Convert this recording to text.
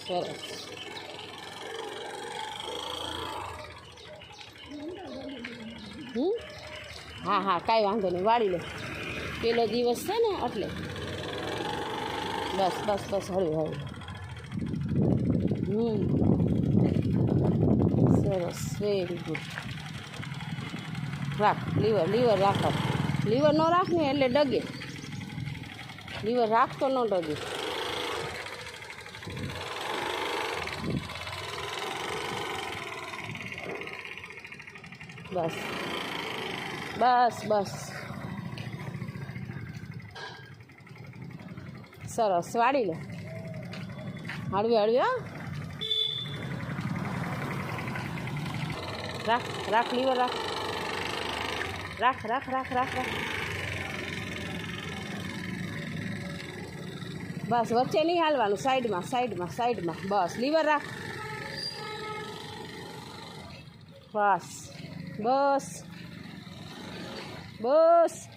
સરસ. હા હા, કાંઈ વાંધો નહીં, વાળી લે. પેલો દિવસ છે ને એટલે. બસ બસ બસ, હળવું હળવું. સરસ, વેરી ગુડ. રાખ લીવર, લીવર રાખો. લીવર ન રાખ ને એટલે ડગે. લીવર રાખ તો ન ડગે. બસ બસ બસ, સરસ, વાળી લે. હળવી હળવી. હા, રાખ રાખ, લીવર રાખ. રાખ રાખ રાખ રાખ રાખ. બસ, વચ્ચે નહીં હાલવાનું, સાઈડમાં સાઈડમાં સાઈડમાં. બસ, લીવર રાખ. બસ બસ બસ.